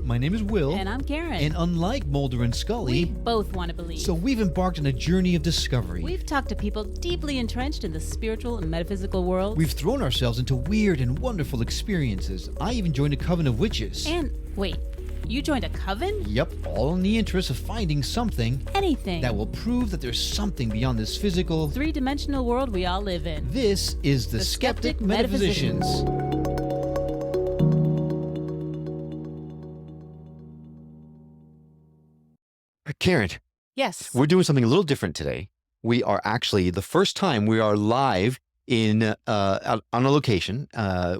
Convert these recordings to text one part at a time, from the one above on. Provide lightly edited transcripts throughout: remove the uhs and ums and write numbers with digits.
My name is Will. And I'm Karen. And unlike Mulder and Scully, we both want to believe. So we've embarked on a journey of discovery. We've talked to people deeply entrenched in the spiritual and metaphysical world. We've thrown ourselves into weird and wonderful experiences. I even joined a coven of witches. And wait, you joined a coven? Yep, all in the interest of finding something. Anything. That will prove that there's something beyond this physical, three-dimensional world we all live in. This is the Skeptic Metaphysicians. Karen. Yes. We're doing something a little different today. We are actually, the first time we are live on a location.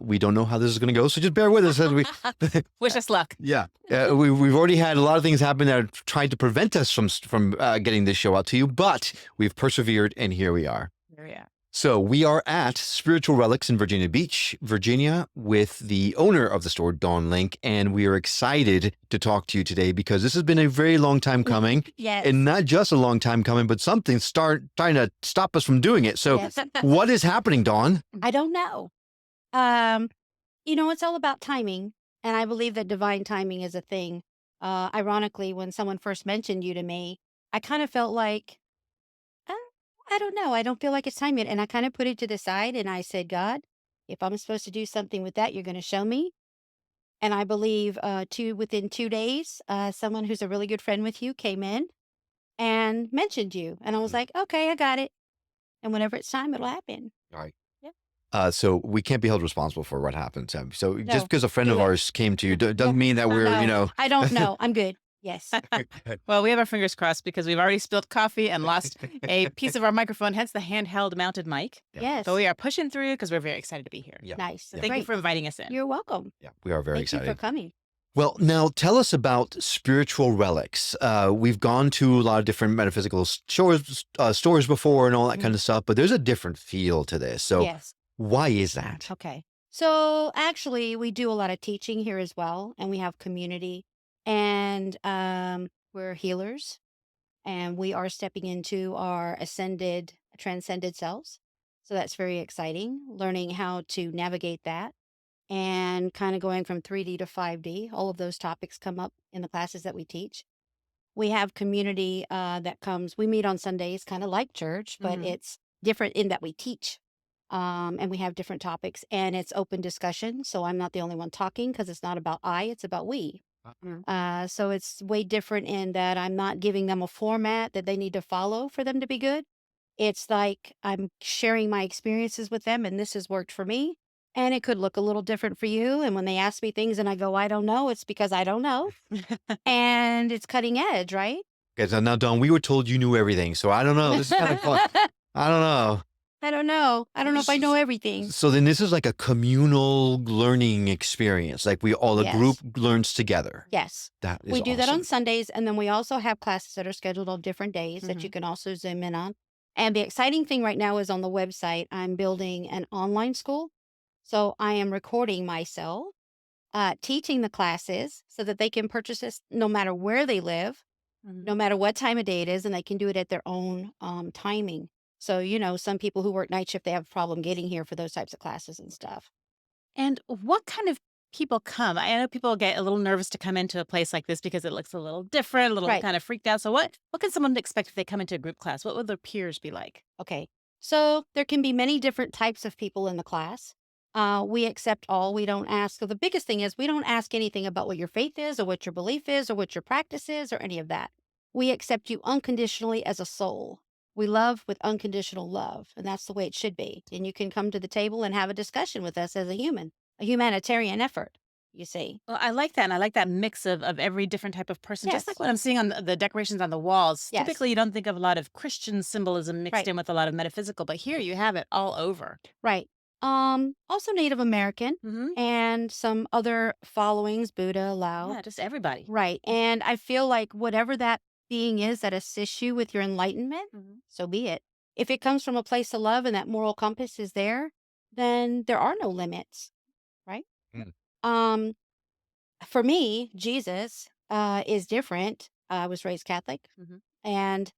We don't know how this is going to go, so just bear with us as we wish us luck. Yeah, we've already had a lot of things happen that have tried to prevent us from getting this show out to you, but we've persevered, and here we are. Here we are. So we are at Spiritual Relics in Virginia Beach, Virginia, with the owner of the store, Dawn Link, and we are excited to talk to you today because this has been a very long time coming. Yes. And not just a long time coming, but something's trying to stop us from doing it. So Yes. what is happening, Dawn? I don't know. It's all about timing, and I believe that divine timing is a thing. Ironically, when someone first mentioned you to me, I kind of felt like, I don't know. I don't feel like it's time yet. And I kind of put it to the side and I said, God, if I'm supposed to do something with that, you're going to show me. And I believe within 2 days, someone who's a really good friend with you came in and mentioned you. And I was like, okay, I got it. And whenever it's time, it'll happen. All right. Yeah. So we can't be held responsible for what happens. So No, just because a friend of do it. ours came to you doesn't mean that we're, No, I don't know. I'm good. Yes. Well, we have our fingers crossed because we've already spilled coffee and lost a piece of our microphone, hence the handheld mounted mic. Yes. But we are pushing through because we're very excited to be here. Yeah. Nice. So thank you Great. for inviting us in. You're welcome. Yeah, we are very Thank you excited. for coming. Well, now tell us about Spiritual Relics. We've gone to a lot of different metaphysical stores before and all that kind of stuff, but there's a different feel to this. So Yes. why is that? Okay. So actually, we do a lot of teaching here as well, and we have community, and we're healers, and we are stepping into our transcended selves. So that's very exciting, learning how to navigate that and kind of going from 3D to 5D. All of those topics come up in the classes that we teach. We have community that comes. We meet on Sundays, kind of like church, but Mhm. it's different in that we teach. And we have different topics, and it's open discussion. So I'm not the only one talking because it's not about it's about we. So it's way different in that I'm not giving them a format that they need to follow for them to be good. It's like I'm sharing my experiences with them, and this has worked for me. And it could look a little different for you. And when they ask me things and I go, I don't know, it's because I don't know. And it's cutting edge, right? Okay, so now, Dawn, we were told you knew everything, so I don't know. This is kind of fun. I don't know. I don't know. I don't know if I know everything. So then this is like a communal learning experience. Like the Yes. group learns together. Yes. That is We do that on awesome. Sundays, and then we also have classes that are scheduled on different days that you can also zoom in on. And the exciting thing right now is on the website, I'm building an online school. So I am recording myself, teaching the classes so that they can purchase this no matter where they live, no matter what time of day it is, and they can do it at their own timing. So, some people who work night shift, they have a problem getting here for those types of classes and stuff. And what kind of people come? I know people get a little nervous to come into a place like this because it looks a little different, a little Right. kind of freaked out. So what can someone expect if they come into a group class? What would their peers be like? Okay. So there can be many different types of people in the class. We accept all. We don't ask. So the biggest thing is we don't ask anything about what your faith is or what your belief is or what your practice is or any of that. We accept you unconditionally as a soul. We love with unconditional love, and that's the way it should be. And you can come to the table and have a discussion with us as a humanitarian effort, you see. Well, I like that. And I like that mix of every different type of person. Just Yes. like what I'm seeing on the decorations on the walls. Yes. Typically, you don't think of a lot of Christian symbolism mixed Right. in with a lot of metaphysical, but here you have it all over. Right. Also Native American Mm-hmm. and some other followings, Buddha, Lao. Yeah, just everybody. Right. And I feel like whatever that being is that assists you with your enlightenment, so be it. If it comes from a place of love and that moral compass is there, then there are no limits, right? Mm. For me, Jesus is different. I was raised Catholic, and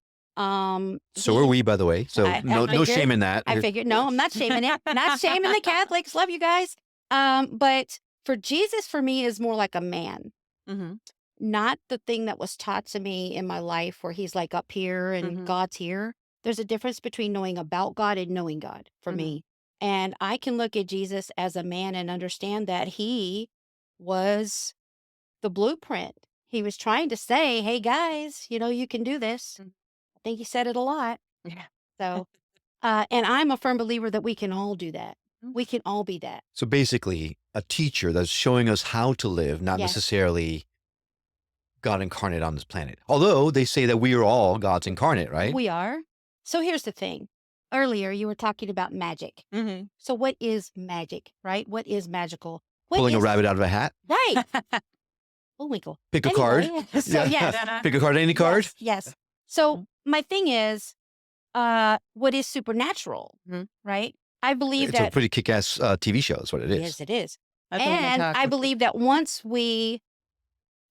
So are we, by the way. So I no figured- shame in that. I figured, no, I'm not shaming it. Not shaming the Catholics. Love you guys. But for Jesus, for me, is more like a man. Mm-hmm. Not the thing that was taught to me in my life where he's like up here and Mm-hmm. God's here. There's a difference between knowing about God and knowing God for Mhm. me. And I can look at Jesus as a man and understand that he was the blueprint. He was trying to say, hey guys, you can do this. Mm. I think he said it a lot. Yeah. So, and I'm a firm believer that we can all do that. Mm. We can all be that. So basically, a teacher that's showing us how to live, not Yes. necessarily God incarnate on this planet. Although they say that we are all God's incarnate, right? We are. So here's the thing. Earlier, you were talking about magic. Mm-hmm. So what is magic, right? What is magical? What Pulling a is rabbit out of a hat. right? Bullwinkle. Pick a Anyway, card. so yes, Pick a card, any card. yes. So Mhm. my thing is, what is supernatural, Mhm. right? I believe It's a that pretty kick-ass TV show. That's what it is. yes, it is. That's what we And talk. I believe that once we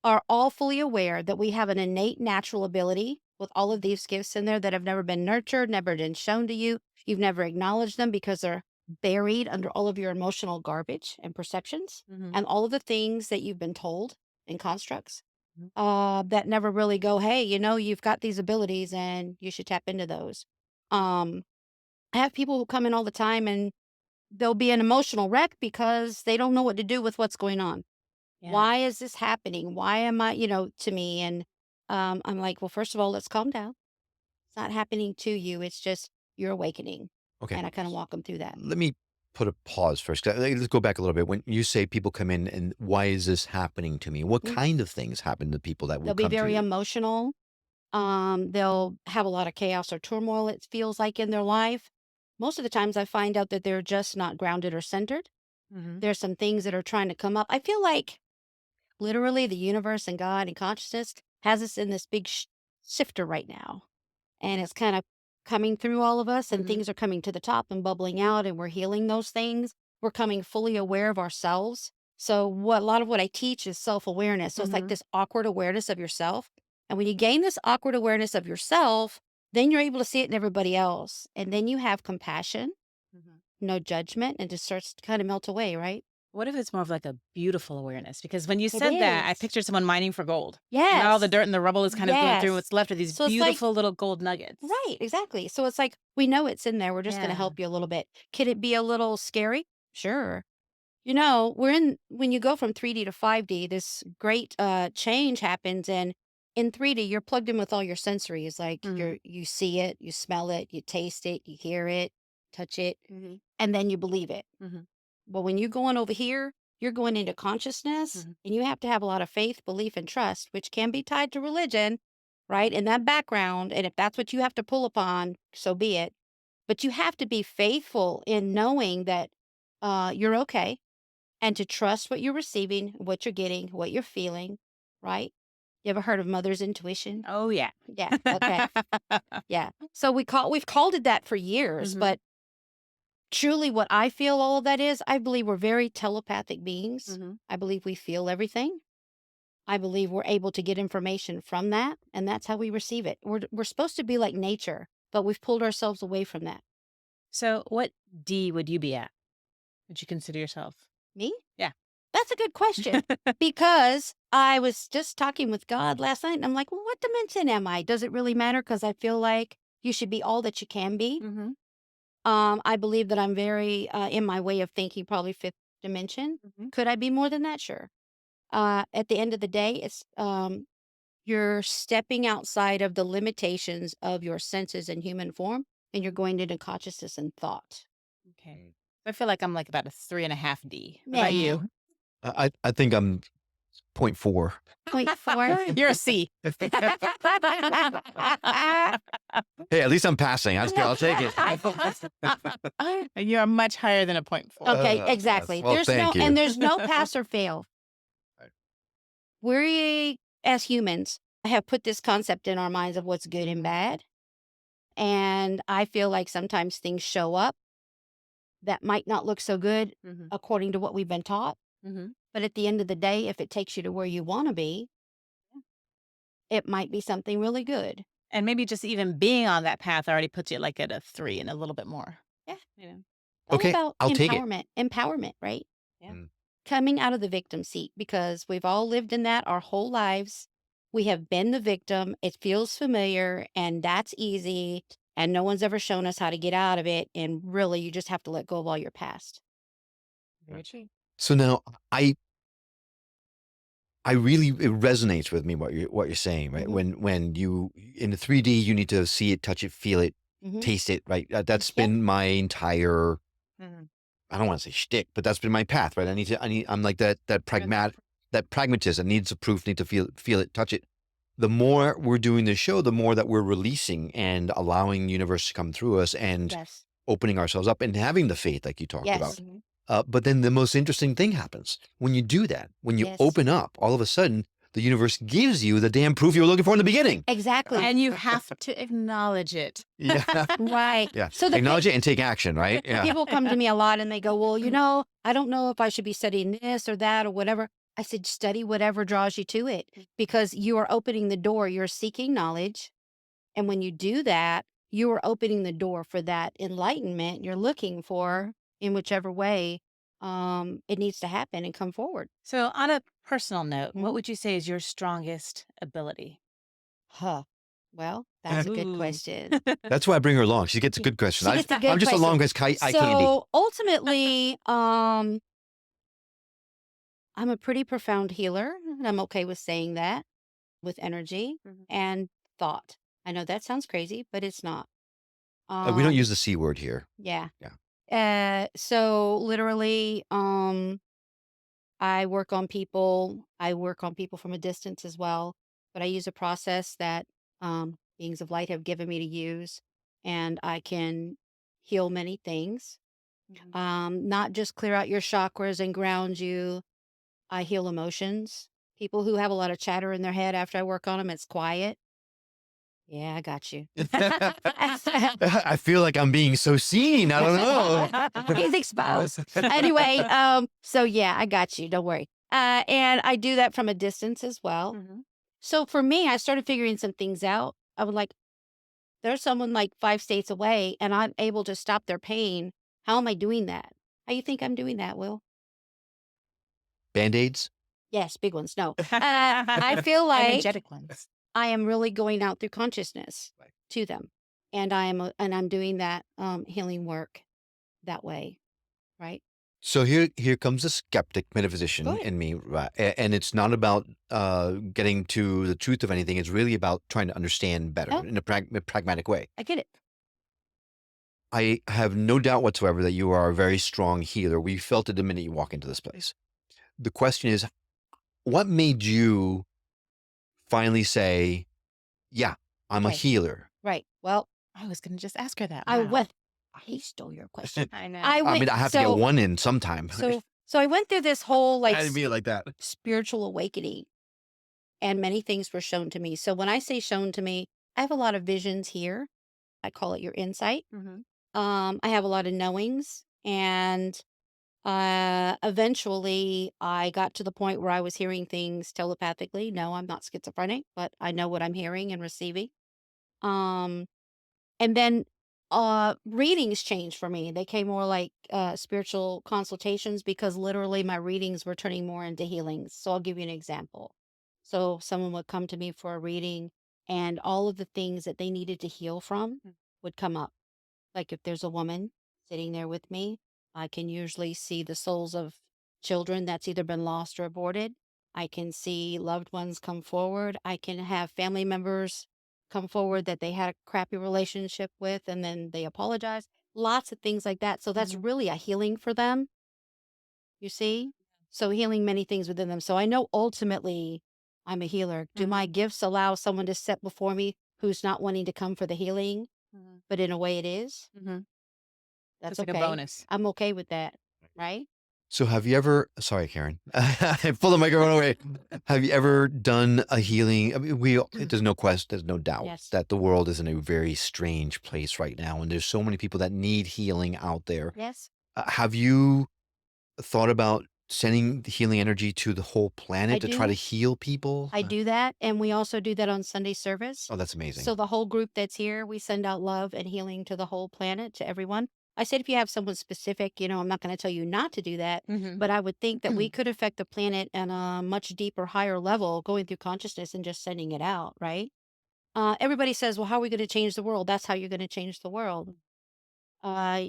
are all fully aware that we have an innate natural ability with all of these gifts in there that have never been nurtured, never been shown to you, you've never acknowledged them because they're buried under all of your emotional garbage and perceptions Mhm. and all of the things that you've been told in constructs Mhm. that never really go, hey, you've got these abilities and you should tap into those. Um, I have people who come in all the time and they'll be an emotional wreck because they don't know what to do with what's going on. Yeah. Why is this happening? Why am I, to me? And I'm like, well, first of all, let's calm down. It's not happening to you. It's just you're awakening. Okay. And I kind of walk them through that. Let me put a pause first. Let's go back a little bit. When you say people come in and why is this happening to me? What Mm. kind of things happen to people that will They'll be come very to you? emotional. They'll have a lot of chaos or turmoil, it feels like, in their life. Most of the times I find out that they're just not grounded or centered. Mm-hmm. There's some things that are trying to come up. I feel like literally the universe and God and consciousness has us in this big shifter right now. And it's kind of coming through all of us, and Mhm. things are coming to the top and bubbling out, and we're healing those things. We're coming fully aware of ourselves. So a lot of what I teach is self-awareness. So it's like Mhm. this awkward awareness of yourself. And when you gain this awkward awareness of yourself, then you're able to see it in everybody else. And then you have compassion, Mhm. no judgment, and just starts to kind of melt away, right? What if it's more of like a beautiful awareness? Because when you It said that, I is. pictured someone mining for gold. And all the Yes. dirt and the rubble is kind of going through. Yes. What's left are these So it's like, beautiful little gold nuggets. right, exactly. So it's like, we know it's in there. We're just going to Yeah. help you a little bit. Could it be a little scary? Sure. When you go from 3D to 5D, this great change happens. And in 3D, you're plugged in with all your sensories. Like Mhm. you see it, you smell it, you taste it, you hear it, touch it, Mhm. and then you believe it. Mhm. But when you're going over here, you're going into consciousness, Mhm. and you have to have a lot of faith, belief, and trust, which can be tied to religion, right? In that background. And if that's what you have to pull upon, so be it. But you have to be faithful in knowing that you're okay, and to trust what you're receiving, what you're getting, what you're feeling, right? You ever heard of mother's intuition? Oh, yeah. Yeah. Okay. Yeah. So we've called it that for years, Mhm. but truly what I feel all of that is, I believe we're very telepathic beings. Mhm. I believe we feel everything. I believe we're able to get information from that, and that's how we receive it. We're supposed to be like nature, but we've pulled ourselves away from that. So, what D would you be at? Would you consider yourself? Me? Yeah. That's a good question because I was just talking with God last night, and I'm like, well, what dimension am I? Does it really matter? Because I feel like you should be all that you can be. Mhm. I believe that I'm very, in my way of thinking, probably fifth dimension. Mhm. Could I be more than that? Sure. At the end of the day, it's you're stepping outside of the limitations of your senses and human form, and you're going into consciousness and thought. Okay. I feel like I'm like about a 3.5 D. What about Yeah. you? I think I'm 0.4. 0.4. You're a C. Hey, at least I'm passing. I'll take it. You're much higher than a 0.4. Okay, Yes. exactly. Well, thank you. And there's no pass or fail. Right. We, as humans, have put this concept in our minds of what's good and bad. And I feel like sometimes things show up that might not look so good Mhm. according to what we've been taught. Mhm. But at the end of the day, if it takes you to where you want to be, it might be something really good. And maybe just even being on that path already puts you like at a 3 and a little bit more. Yeah. You know? All Okay, about I'll take it. empowerment. Empowerment, right? Yeah. Mm. coming out of the victim seat, because we've all lived in that our whole lives. We have been the victim. It feels familiar, and that's easy. And no one's ever shown us how to get out of it. And really, you just have to let go of all your past. Very true. So now I really, it resonates with me what you're saying, right? Mhm. When you in the 3D, you need to see it, touch it, feel it, Mhm. taste it, right? That's Yeah. been my entire, Mhm. I don't want to say shtick, but that's been my path, right? I'm like that pragmatism needs the proof, need to feel it, touch it. The more we're doing this show, the more that we're releasing and allowing the universe to come through us and Yes. opening ourselves up and having the faith, like you talked about. Yes. Mhm. But then the most interesting thing happens when you do that. When you Yes. open up, all of a sudden, the universe gives you the damn proof you were looking for in the beginning. Exactly. And you have to acknowledge it. Yeah. Right. Yeah. So Acknowledge it and take action, right? Yeah. people come to me a lot and they go, well, I don't know if I should be studying this or that or whatever. I said, study whatever draws you to it, because you are opening the door. You're seeking knowledge. And when you do that, you are opening the door for that enlightenment you're looking for in whichever way it needs to happen and come forward. So, on a personal note, Mhm. what would you say is your strongest ability? Huh. Well, that's a good Ooh. question. That's why I bring her along. She gets a good question. She gets a good I'm just question. along as eye candy. So ultimately, I'm a pretty profound healer, and I'm okay with saying that, with energy Mhm. and thought. I know that sounds crazy, but it's not. We don't use the C word here. Yeah. Yeah. So literally, I work on people. I work on people from a distance as well, but I use a process that beings of light have given me to use, and I can heal many things. Mhm. Not just clear out your chakras and ground you. I heal emotions. People who have a lot of chatter in their head after I work on them, it's quiet. Yeah, I got you. I feel like I'm being so seen. I don't know. He's exposed. Anyway, so yeah, I got you. Don't worry. And I do that from a distance as well. Mhm. So for me, I started figuring some things out. I was like, there's someone like 5 states away and I'm able to stop their pain. How am I doing that? How you think I'm doing that, Will? Band-aids? Yes, big ones. No. I feel like Energetic ones. I am really going out through consciousness Right. to them. And I'm doing that healing work that way, right? So here comes the skeptic metaphysician Go ahead. in me, right? And it's not about getting to the truth of anything. It's really about trying to understand better Oh. in a pragmatic way. I get it. I have no doubt whatsoever that you are a very strong healer. We felt it the minute you walk into this place. The question is, what made you finally say, "Yeah, I'm a Okay. healer"? Right. Well, I was going to just ask her that. I Wow. went. He stole your question. I know. I I went. mean, I have to get so one in sometime. so I went through this whole like I didn't mean it like that. spiritual awakening, and many things were shown to me. So when I say shown to me, I have a lot of visions here. I call it your insight. Mhm. I have a lot of knowings, and eventually I got to the point where I was hearing things telepathically. No, I'm not schizophrenic, but I know what I'm hearing and receiving. Um, and then readings changed for me. They came more like spiritual consultations, because literally my readings were turning more into healings. So I'll give you an example. So someone would come to me for a reading, and all of the things that they needed to heal from Mm. would come up. Like if there's a woman sitting there with me, I can usually see the souls of children that's either been lost or aborted. I can see loved ones come forward. I can have family members come forward that they had a crappy relationship with and then they apologize. Lots of things like that. So that's Mhm. really a healing for them, you see? So healing many things within them. So I know ultimately I'm a healer. Do my gifts allow someone to sit before me who's not wanting to come for the healing, Mhm. but in a way it is? Mhm. That's It's like a okay. bonus. I'm okay with that, right? So have you ever, sorry, Karen, I pulled the microphone away. Have you ever done a healing? I mean, there's no question, there's no doubt Yes. that the world is in a very strange place right now. And there's so many people that need healing out there. Yes, Have you thought about sending the healing energy to the whole planet I to try do. to heal people? I do that. And we also do that on Sunday service. Oh, that's amazing. So the whole group that's here, we send out love and healing to the whole planet, to everyone. I said, if you have someone specific, I'm not going to tell you not to do that, Hmm. but I would think that we could affect the planet on a much deeper, higher level, going through consciousness and just sending it out, right? Everybody says, well, how are we going to change the world? That's how you're going to change the world. Uh,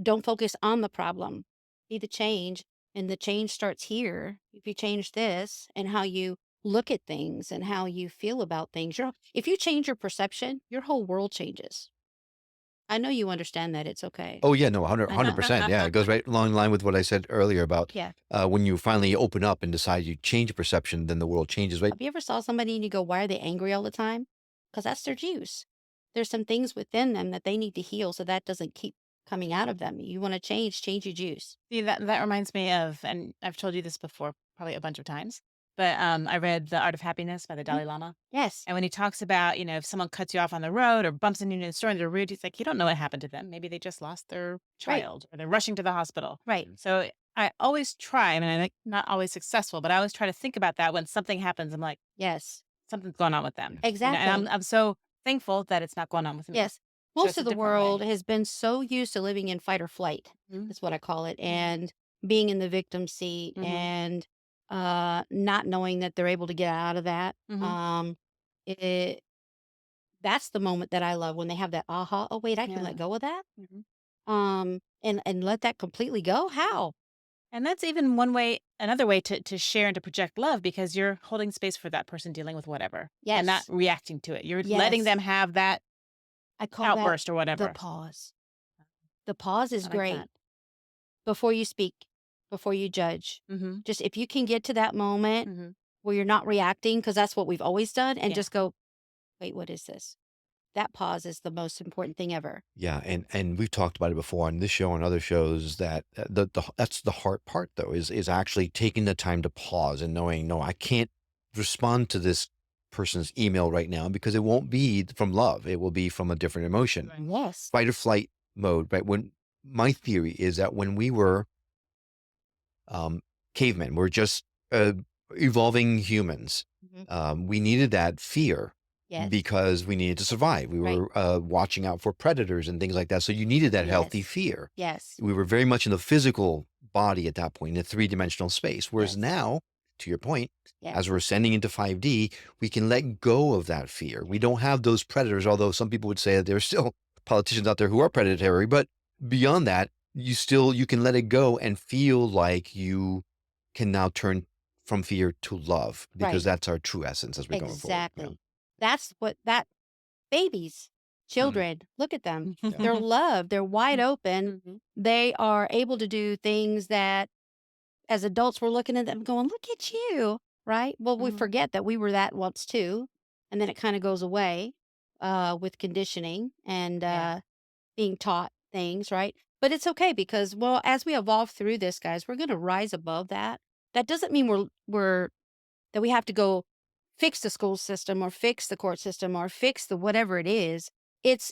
don't focus on the problem. Be the change, and the change starts here. If you change this and how you look at things and how you feel about things, if you change your perception, your whole world changes. I know you understand that. It's okay. Oh yeah, no, 100, I know. 100%. Yeah, it goes right along the line with what I said earlier about Yeah. when you finally open up and decide you change your perception, then the world changes, right? Have you ever saw somebody and you go, why are they angry all the time? Because that's their juice. There's some things within them that they need to heal so that doesn't keep coming out of them. You want to change your juice. See, that reminds me of, and I've told you this before, probably a bunch of times, but I read The Art of Happiness by the Mhm. Dalai Lama. Yes. And when he talks about, if someone cuts you off on the road or bumps into you in the store and they're rude, he's like, you don't know what happened to them. Maybe they just lost their Right. child or they're rushing to the hospital. Right. So I always try, I mean, I'm not always successful, but I always try to think about that when something happens. I'm like, Yes. something's going on with them. And Exactly. I'm so thankful that it's not going on with me. Yes. So Most it's a of the different way. world has been so used to living in fight or flight, Mhm. is what I call it, and being in the victim seat Mhm. and not knowing that they're able to get out of that. Mhm. It That's the moment that I love when they have that aha, oh wait, I can Yeah. let go of that. Mhm. And let that completely go. How? And that's even one way, another way to share and to project love because you're holding space for that person dealing with whatever and not Yes. reacting to it. You're letting Yes. them have that I call that outburst or the whatever. pause. The pause is I like great. that. Before you speak, before you judge. Mhm. Just if you can get to that moment Mhm. where you're not reacting, because that's what we've always done, and Yeah. just go, wait, what is this? That pause is the most important thing ever. Yeah, and we've talked about it before on this show and other shows that that's the hard part though is actually taking the time to pause and knowing no, I can't respond to this person's email right now because it won't be from love. It will be from a different emotion. Right. Yes. Fight or flight mode, right? When my theory is that when we were um, cavemen, we're just evolving humans. Mhm. We needed that fear Yes. because we needed to survive. We Right. were watching out for predators and things like that. So you needed that healthy Yes. fear. Yes. We were very much in the physical body at that point, in a three-dimensional space. Whereas Yes. now, to your point, Yes. as we're ascending into 5D, we can let go of that fear. We don't have those predators, although some people would say that there's still politicians out there who are predatory. But beyond that, you can let it go and feel like you can now turn from fear to love because Right. that's our true essence as we're going forward. Yeah. Exactly. That's what that babies, children, look at them. They're loved. They're wide open. Mhm. They are able to do things that as adults we're looking at them going, look at you. Right. Well, we Mhm. forget that we were that once too. And then it kind of goes away with conditioning and Yeah. being taught things, right? But it's okay because, well, as we evolve through this, guys, we're going to rise above that. That doesn't mean we're that we have to go fix the school system or fix the court system or fix the whatever it is. It's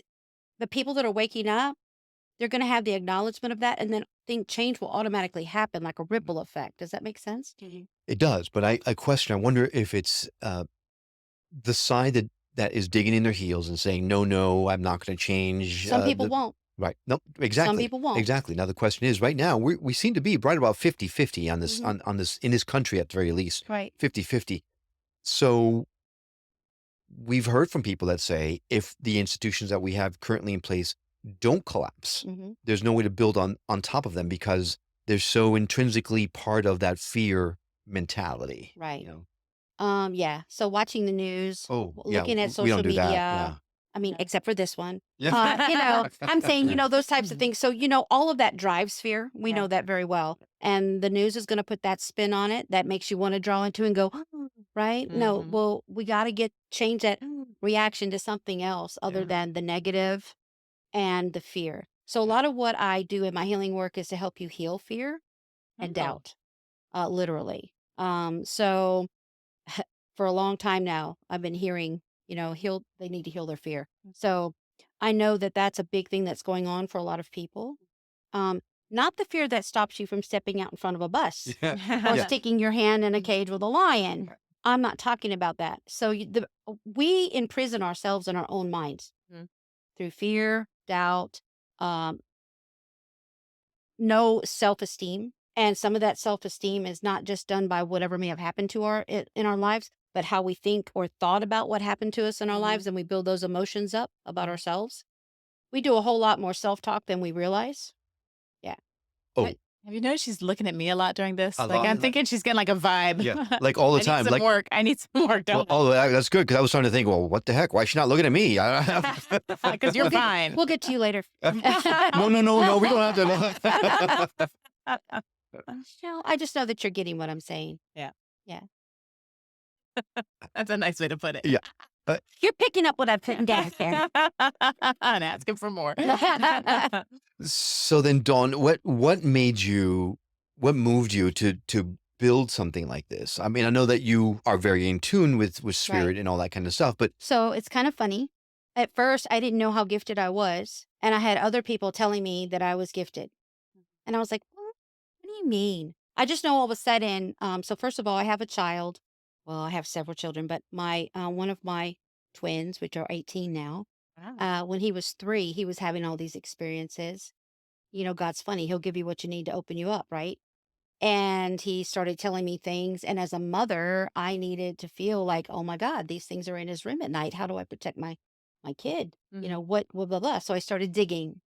the people that are waking up, they're going to have the acknowledgement of that. And then think change will automatically happen like a ripple effect. Does that make sense? Mhm. It does, but I question. I wonder if it's the side that is digging in their heels and saying, "No, no, I'm not going to change." Some people won't. Right. Nope. Some Exactly. people won't. Exactly. Now the question is, right now we seem to be right about 50-50 on this Mhm. on this in this country at the very least. Right. 50-50. So we've heard from people that say if the institutions that we have currently in place don't collapse, Hmm. there's no way to build on top of them because they're so intrinsically part of that fear mentality. Right. You know. Yeah. So watching the news, Oh yeah, looking at we don't social do that. media, Yeah. I mean, Yeah. except for this one. Yeah. I'm saying, Yeah. those types of Mhm. things. So, all of that drives fear. We know Yeah. that very well. And the news is going to put that spin on it that makes you want to draw into and go, right? No, Mhm. well, we got to change that reaction to something else other Yeah. than the negative and the fear. So, a lot of what I do in my healing work is to help you heal fear and Oh. doubt, literally. So, for a long time now, I've been hearing, they need to heal their fear. So I know that that's a big thing that's going on for a lot of people. Um, Not the fear that stops you from stepping out in front of a bus Yeah. or Yeah. sticking your hand in a cage with a lion. I'm not talking about that. So we imprison ourselves in our own minds Mhm. through fear, doubt, um, no self-esteem. And some of that self-esteem is not just done by whatever may have happened to in our lives, but how we think or thought about what happened to us in our lives, and we build those emotions up about ourselves. We do a whole lot more self-talk than we realize. Yeah. Oh, Have you noticed she's looking at me a lot during this? a Like, lot. I'm thinking she's getting like a vibe. Yeah, like all the I need time. some Like, work. I need some work. well, Don't that's good because I was starting to think, well, what the heck? Why is she not looking at me? because you're fine. We'll get to you later. No, we don't have to. No, I just know that you're getting what I'm saying. Yeah. Yeah. That's a nice way to put it. Yeah. You're picking up what I'm putting down there. And asking for more. So then, Dawn, what moved you to build something like this? I mean, I know that you are very in tune with spirit Right. and all that kind of stuff, but So it's kind of funny. At first, I didn't know how gifted I was. And I had other people telling me that I was gifted. And I was like, what do you mean? I just know all of a sudden. So first of all, I have a child. Well, I have several children, but my one of my twins, which are 18 now, Wow. when he was 3, he was having all these experiences. God's funny. He'll give you what you need to open you up, right? And he started telling me things. And as a mother, I needed to feel like, oh my God, these things are in his room at night. How do I protect my kid? What, blah, blah, blah. So I started digging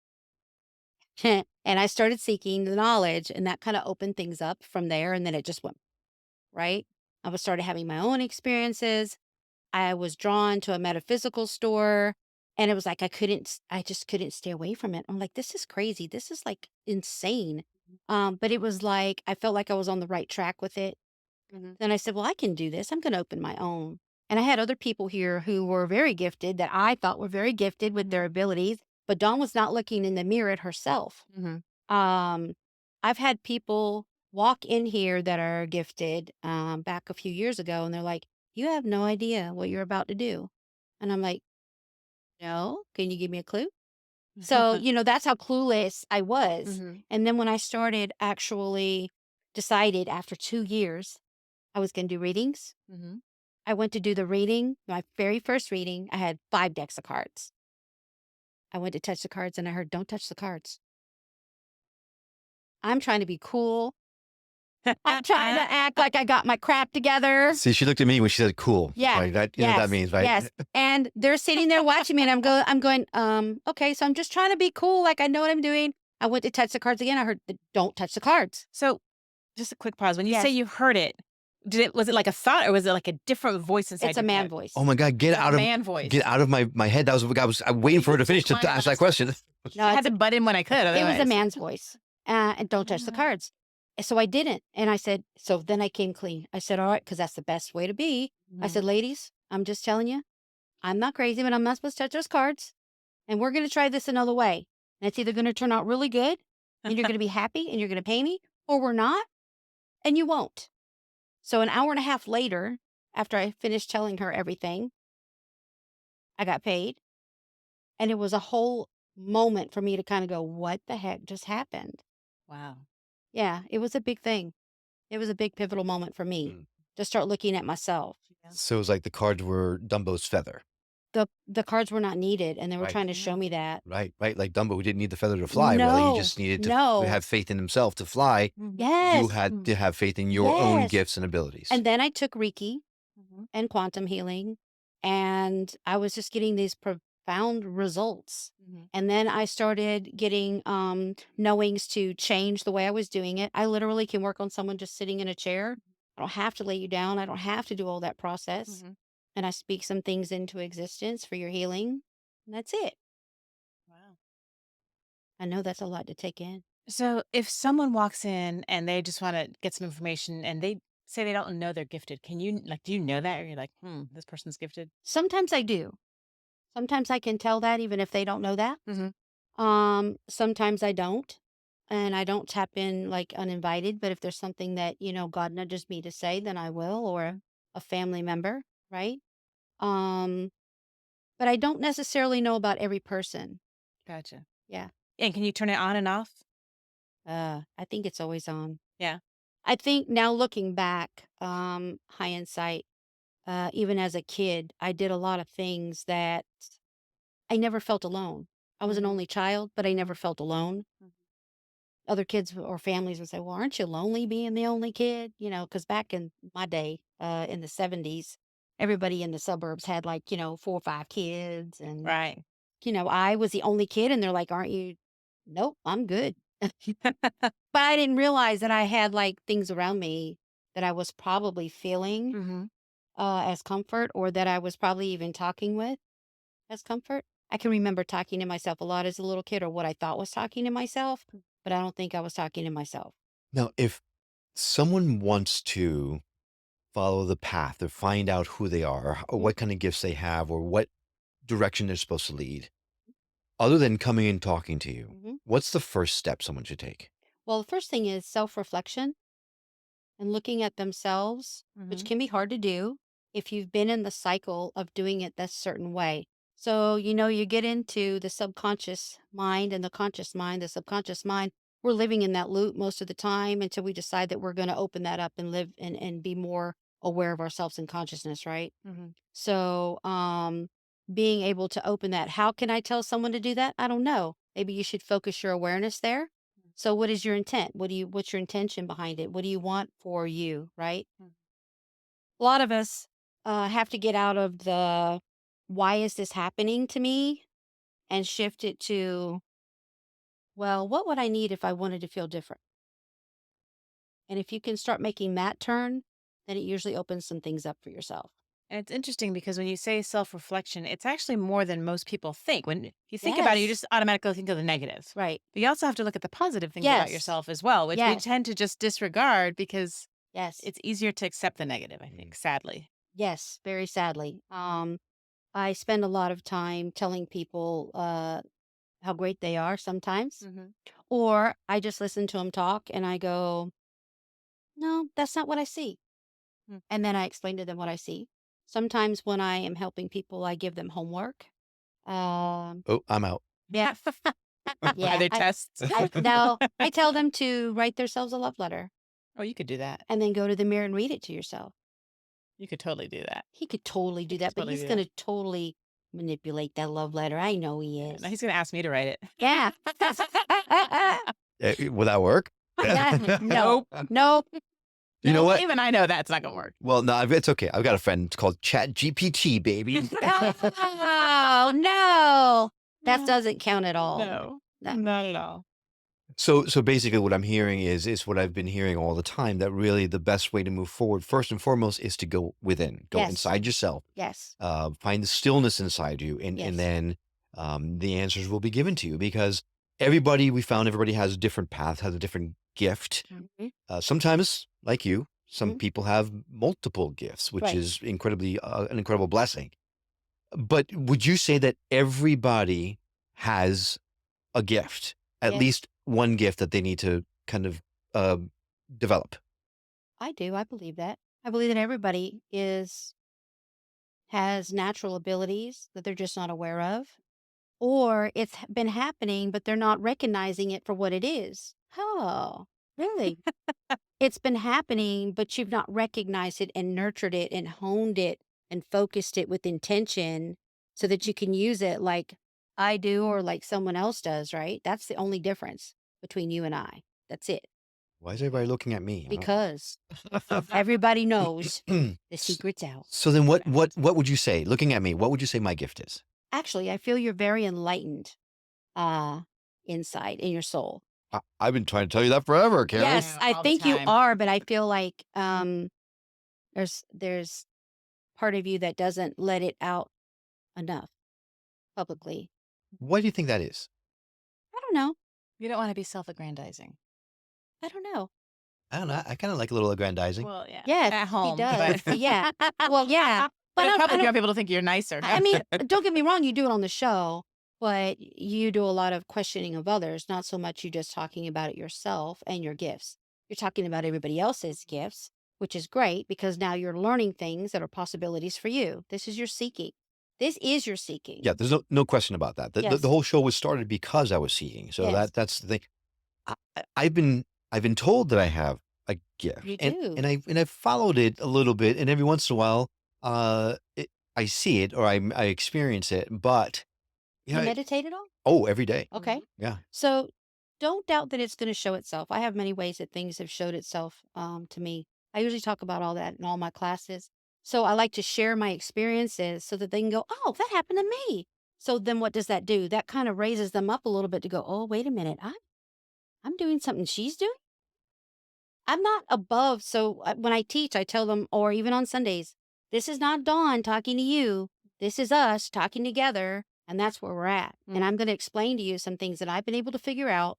and I started seeking the knowledge, and that kind of opened things up from there. And then it just went, right? I was started having my own experiences. I was drawn to a metaphysical store, and it was like I just couldn't stay away from it. I'm like, this is crazy. This is like insane. But it was like I felt like I was on the right track with it. Then I said, well, I can do this. I'm going to open my own. And I had other people here who were very gifted that I thought were very gifted with their abilities, but Dawn was not looking in the mirror at herself. Um, I've had people walk in here that are gifted back a few years ago, and they're like, you have no idea what you're about to do. And I'm like, no, can you give me a clue? So, that's how clueless I was. And then when I started actually decided after 2 years, I was going to do readings. I went to do the reading. My very first reading, I had 5 decks of cards. I went to touch the cards and I heard, don't touch the cards. I'm trying to be cool. I'm trying to act like I got my crap together. see, she looked at me when she said "cool." Yeah. Like that. You know what that means, right? Yes. And they're sitting there watching me, and I'm going, okay, so I'm just trying to be cool, like I know what I'm doing. I went to touch the cards again. I heard, don't touch the cards. So just a quick pause. When you say Yes. you heard it, was it like a thought or was it like a different voice inside It's a your man head? voice. Oh my God, It's a man voice. get out of my head. That was I'm waiting for her to finish to My ask that gosh. question. No, I it's had to butt in when I could. It was a otherwise. man's voice. And don't touch the cards. So I didn't. And I said, so then I came clean. I said, all right, because that's the best way to be. I said, ladies, I'm just telling you, I'm not crazy, but I'm not supposed to touch those cards. And we're going to try this another way. And it's either going to turn out really good and you're going to be happy and you're going to pay me, or we're not and you won't. So an hour and a half later, after I finished telling her everything, I got paid. And it was a whole moment for me to kind of go, what the heck just happened? Wow. Yeah, it was a big thing. It was a big pivotal moment for me to start looking at myself. So it was like the cards were Dumbo's feather. The cards were not needed, and they were Right. trying to show me that. Right. Like Dumbo, who didn't need the feather to fly. Really, he just needed to have faith in himself to fly. Yes. You had to have faith in your own Yes. gifts and abilities. And then I took Reiki and quantum healing, and I was just getting these profound results. And then I started getting knowings to change the way I was doing it. I literally can work on someone just sitting in a chair. I don't have to lay you down. I don't have to do all that process. And I speak some things into existence for your healing. And that's it. Wow. I know that's a lot to take in. So if someone walks in and they just want to get some information and they say they don't know they're gifted, can you do you know that? Or you're like, this person's gifted? Sometimes I do. Sometimes I can tell that even if they don't know that. Sometimes I don't. And I don't tap in like uninvited, but if there's something that, God nudges me to say, then I will, or a family member, right? But I don't necessarily know about every person. Gotcha. Yeah. And can you turn it on and off? I think it's always on. Yeah. I think now looking back, hindsight, even as a kid, I did a lot of things that I never felt alone. I was an only child, but I never felt alone. other kids or families would say, well, aren't you lonely being the only kid? Because back in my day, in the 70s, everybody in the suburbs had like, 4 or 5 kids. And, Right. I was the only kid. And they're like, aren't you? Nope, I'm good. But I didn't realize that I had like things around me that I was probably feeling Hmm. as comfort, or that I was probably even talking with as comfort. I can remember talking to myself a lot as a little kid, or what I thought was talking to myself, but I don't think I was talking to myself. Now, if someone wants to follow the path or find out who they are or Mhm, what kind of gifts they have or what direction they're supposed to lead, other than coming and talking to you, mhm. what's the first step someone should take? Well, the first thing is self reflection and looking at themselves, which Hmm. can be hard to do if you've been in the cycle of doing it this certain way. So, you get into the subconscious mind and the conscious mind, the subconscious mind. We're living in that loop most of the time until we decide that we're going to open that up and live and be more aware of ourselves and consciousness, right? Hmm. So, being able to open that, how can I tell someone to do that? I don't know. Maybe you should focus your awareness there. So, what is your intent? What's your intention behind it? What do you want for you, right? A lot of us have to get out of the why is this happening to me and shift it to, well, what would I need if I wanted to feel different? And if you can start making that turn, then it usually opens some things up for yourself. And it's interesting because when you say self-reflection, it's actually more than most people think. When you think about it, you Yes. just automatically think of the negative. Right. But you also have to look at the positive things about Yes. yourself as well, which we Yes. tend to just disregard because Yes. it's easier to accept the negative, I Mm. think, sadly. Yes, very sadly. I spend a lot of time telling people how great they are sometimes, Hmm. or I just listen to them talk and I go, no, that's not what I see. And then I explain to them what I see. Sometimes when I am helping people, I give them homework. Um, Oh, I'm out. yeah, Are yeah. there tests? I no, I tell them to write themselves a love letter Oh, you could do that. and then go to the mirror and read it to yourself. You could totally do that. He could totally You do could that, but totally he's do going that. to totally manipulate that love letter. I know he Yeah. Now is. he's going to ask me to write it. Yeah. Will that work? Yeah. No. Nope. Nope. You know No. what? Even I know that's not going to work. Well, no, it's okay. I've got a friend called Chat GPT, baby. Oh, no. That doesn't count at all. No, No. not at all. So basically what I'm hearing is what I've been hearing all the time, that really the best way to move forward, first and foremost, is to go within, go Yes. inside yourself, Yes. find the stillness inside you, and Yes. then the answers will be given to you, because everybody has a different path, has a different gift. Mhm. Sometimes, like you, some Mhm. people have multiple gifts, which Right. is an incredible blessing. But would you say that everybody has a gift, at Yes. least one gift that they need to kind of uh, develop? I do. I believe that. I believe that everybody has natural abilities that they're just not aware of, or it's been happening, but they're not recognizing it for what it is. Oh, really? It's been happening, but you've not recognized it and nurtured it and honed it and focused it with intention so that you can use it like I do or like someone else does, right? That's the only difference between you and I. That's it. Why is everybody looking at me? Because everybody knows the S- secret's out. so then, what would you say? Looking at me, what would you say my gift is? Actually, I feel you're very enlightened uh inside in your soul. I've been trying to tell you that forever, Karen. Yes, Yeah, I all the think you time. are, but I feel like there's part of you that doesn't let it out enough publicly. Why do you think that is? I don't know. You don't want to be self-aggrandizing. I don't know. I don't know. I kind of like a little aggrandizing. Well, yeah. Yes, At he home, does. but Yeah. Well, yeah. but in I public, you don't want people to think you're nicer. I mean, don't get me wrong, you do it on the show, but you do a lot of questioning of others, not so much you just talking about it yourself and your gifts. You're talking about everybody else's gifts, which is great because now you're learning things that are possibilities for you. This is your seeking. This is your seeking. Yeah, there's no question about that. The Yes. whole show was started because I was seeing. So Yes. that's the thing. I've been told that I have a gift, You and do. I've followed it a little bit, and every once in a while, I see it or I experience it, but You yeah, meditate at all? oh, every day, Okay. Mhm. yeah. So don't doubt that it's going to show itself. I have many ways that things have showed itself to me. I usually talk about all that in all my classes. So I like to share my experiences so that they can go, oh, that happened to me. So then what does that do? That kind of raises them up a little bit to go, oh, wait a minute. I'm doing something she's doing. I'm not above. So when I teach, I tell them, or even on Sundays, this is not Dawn talking to you. This is us talking together. And that's where we're at. And I'm going to explain to you some things that I've been able to figure out.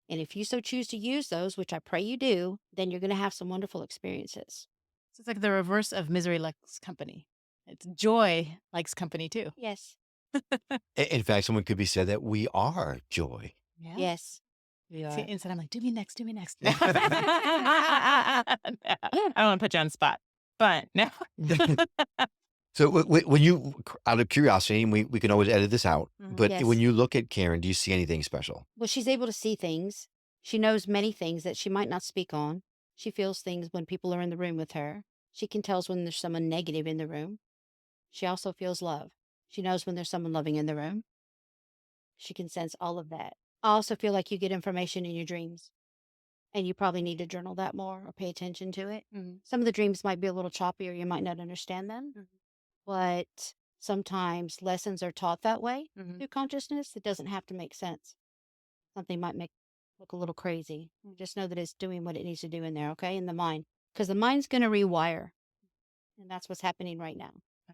And if you so choose to use those, which I pray you do, then you're going to have some wonderful experiences. So it's like the reverse of misery likes company. It's joy likes company too. Yes. In fact, someone could be said that we are joy. Yeah. Yes. We See, are. inside I'm like, do me next, do me next. I don't want to put you on the spot, but no. So when you, out of curiosity, and we can always edit this out, but Yes. when you look at Karen, do you see anything special? Well, she's able to see things. She knows many things that she might not speak on. She feels things when people are in the room with her. She can tell when there's someone negative in the room. She also feels love. She knows when there's someone loving in the room. She can sense all of that. I also feel like you get information in your dreams. And you probably need to journal that more or pay attention to it. Some of the dreams might be a little choppy or you might not understand them. But sometimes lessons are taught that way through consciousness. It doesn't have to make sense. Something might look a little crazy. Just know that it's doing what it needs to do in there, okay? In the mind. Because the mind's going to rewire. And that's what's happening right now.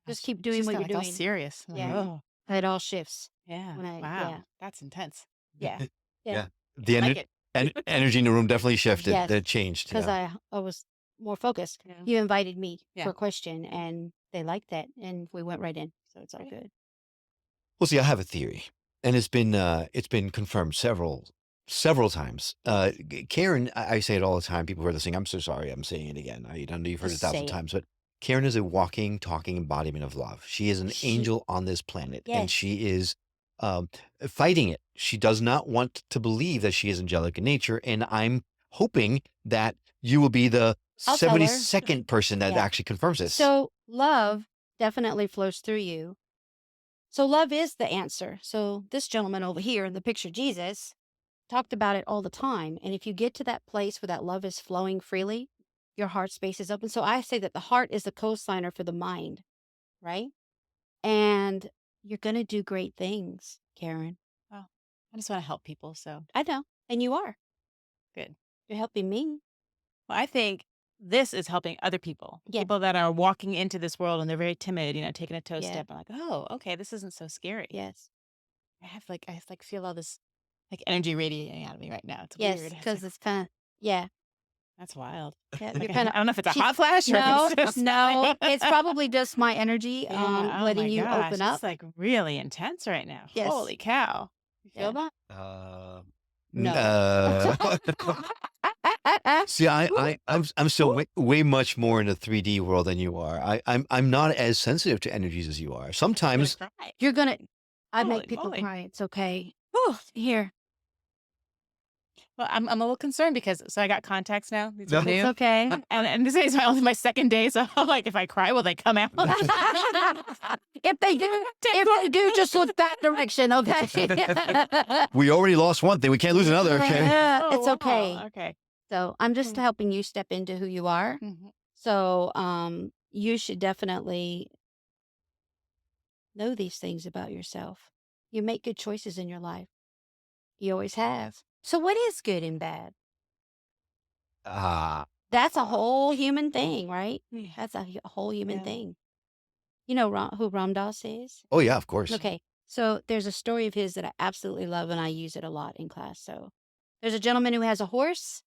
Just keep doing She's what got, you're like, all doing. serious. I'm like, Yeah. oh, It all shifts. yeah. When I- Wow. yeah. That's intense. Yeah. Yeah. I The like it. energy in the room definitely shifted. Yes. That changed. Because Yeah. I was more focused. Yeah. You invited me Yeah. for a question and they liked that. And we went right in. So it's all Great. good. Well, see, I have a theory, and it's been confirmed several times. Karen, I say it all the time. People hear this thing. I'm so sorry. I'm saying it again. I know you've heard it Just 1,000 say it. times, but Karen is a walking, talking embodiment of love. She is an angel on this planet, and Yes. she is fighting it. She does not want to believe that she is angelic in nature, and I'm hoping that you will be the I'll tell her. 72nd person that Yeah. actually confirms this. So love definitely flows through you. So love is the answer. So this gentleman over here in the picture, Jesus, talked about it all the time. And if you get to that place where that love is flowing freely, your heart space is open. So I say that the heart is the co-signer for the mind, right? And you're going to do great things, Karen. Oh, I just want to help people. So I know. And you are. good. You're helping me. Well, I think this is helping other people. Yeah. People that are walking into this world and they're very timid, taking a toe Yeah. step. I'm like, oh, okay, this isn't so scary. Yes. I feel all this like energy radiating out of me right now. It's Yes. weird. It's Because like, it's kind of, yeah. that's wild. Yeah, Like, you're kind I of, don't know if it's a she- hot flash or no, if it's just no. It's probably just my energy yeah, oh letting my you gosh, open up. It's like really intense right now. Yes. Holy cow. You feel Yeah. that? No. See, I'm still way much more in the 3D world than you are. I'm not as sensitive to energies as you are. I'm gonna Sometimes cry. You're gonna. I Holy make people moly. cry. It's okay. Whew. Here, Well, I'm a little concerned because I got contacts now. These are No. it's new. okay. And this is only my second day, so I'm like, if I cry, will they come out? If they do, just look that direction, okay? we already lost one thing, we can't lose another. Okay. Yeah, Oh, it's wow. okay. Okay. So I'm just Mm. helping you step into who you are. Mhm. So you should definitely know these things about yourself. You make good choices in your life. You always have. So what is good and bad? That's a whole human thing, right? Yeah. That's a whole human Yeah. thing. You know who Ram Dass is? Oh yeah, of course. Okay. So there's a story of his that I absolutely love and I use it a lot in class. So there's a gentleman who has a horse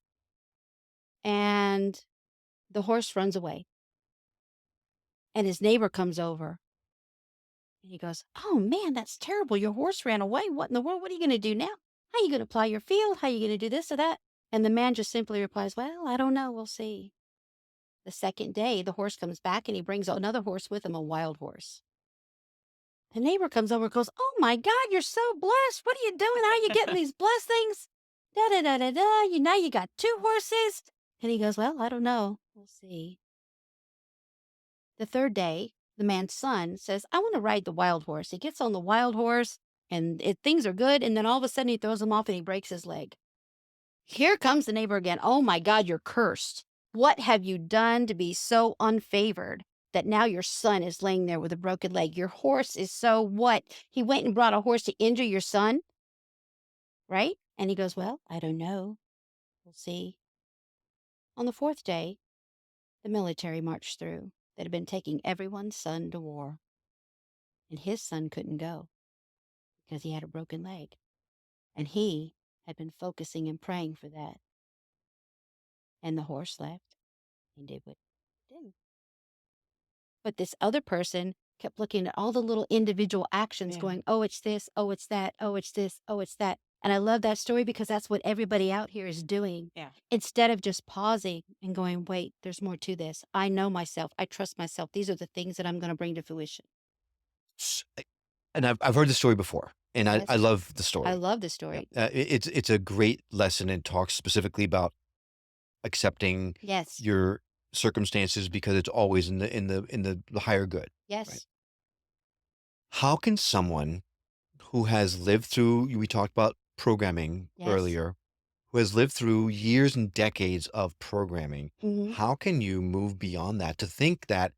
and the horse runs away. And his neighbor comes over and he goes, "Oh man, that's terrible. Your horse ran away. What in the world? What are you going to do now? How are you going to plow your field? How are you going to do this or that?" And the man just simply replies, "Well, I don't know. We'll see." The second day, the horse comes back and he brings another horse with him, a wild horse. The neighbor comes over and goes, "Oh my God, you're so blessed. What are you doing? How are you getting these blessings? Da da da da da. Now you got 2 horses." And he goes, "Well, I don't know. We'll see." The third day, the man's son says, "I want to ride the wild horse." He gets on the wild horse and things are good. And then all of a sudden he throws him off and he breaks his leg. Here comes the neighbor again. Oh my God, you're cursed. What have you done to be so unfavored that now your son is laying there with a broken leg? Your horse is so what? He went and brought a horse to injure your son, right? And he goes, well, I don't know. We'll see. On the fourth day, the military marched through that had been taking everyone's son to war. And his son couldn't go because he had a broken leg. And he had been focusing and praying for that. And the horse left and did what it did. But this other person kept looking at all the little individual actions Yeah. going, oh, it's this, oh, it's that, oh, it's this, oh, it's that. And I love that story because that's what everybody out here is doing. Yeah. Instead of just pausing and going, wait, there's more to this. I know myself. I trust myself. These are the things that I'm going to bring to fruition. And I've heard the story before, and I Yes. love the story. I love the story. It's a great lesson and talks specifically about accepting Yes. your circumstances because it's always in the higher good. Yes. How can someone who has lived through, we talked about programming Yes. earlier, who has lived through years and decades of programming, Mhm. how can you move beyond that to think that,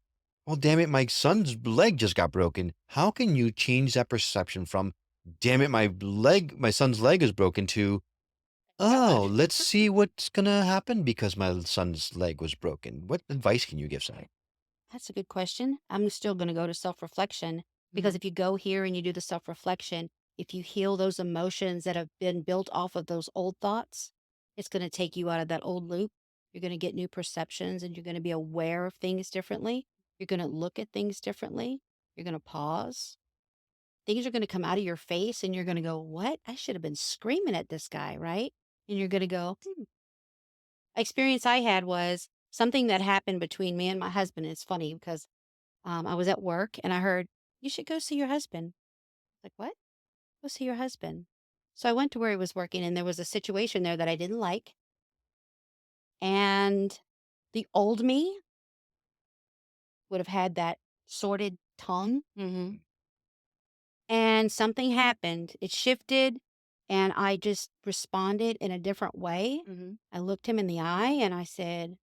well, damn it, my son's leg just got broken? How can you change that perception from, damn it, my son's leg is broken to, oh, let's see what's gonna happen because my son's leg was broken? What advice can you give someone? That's a good question. I'm still going to go to self-reflection because Mhm. if you go here and you do the self-reflection, if you heal those emotions that have been built off of those old thoughts, it's going to take you out of that old loop. You're going to get new perceptions and you're going to be aware of things differently. You're going to look at things differently. You're going to pause. Things are going to come out of your face and you're going to go, what? I should have been screaming at this guy, right? And you're going to go, experience I had was something that happened between me and my husband. It's funny because I was at work and I heard, you should go see your husband. Like, what? Go see your husband. So I went to where he was working and there was a situation there that I didn't like. And the old me would have had that sorted tongue. Mm-hmm. And something happened. It shifted and I just responded in a different way. Mm-hmm. I looked him in the eye and I said,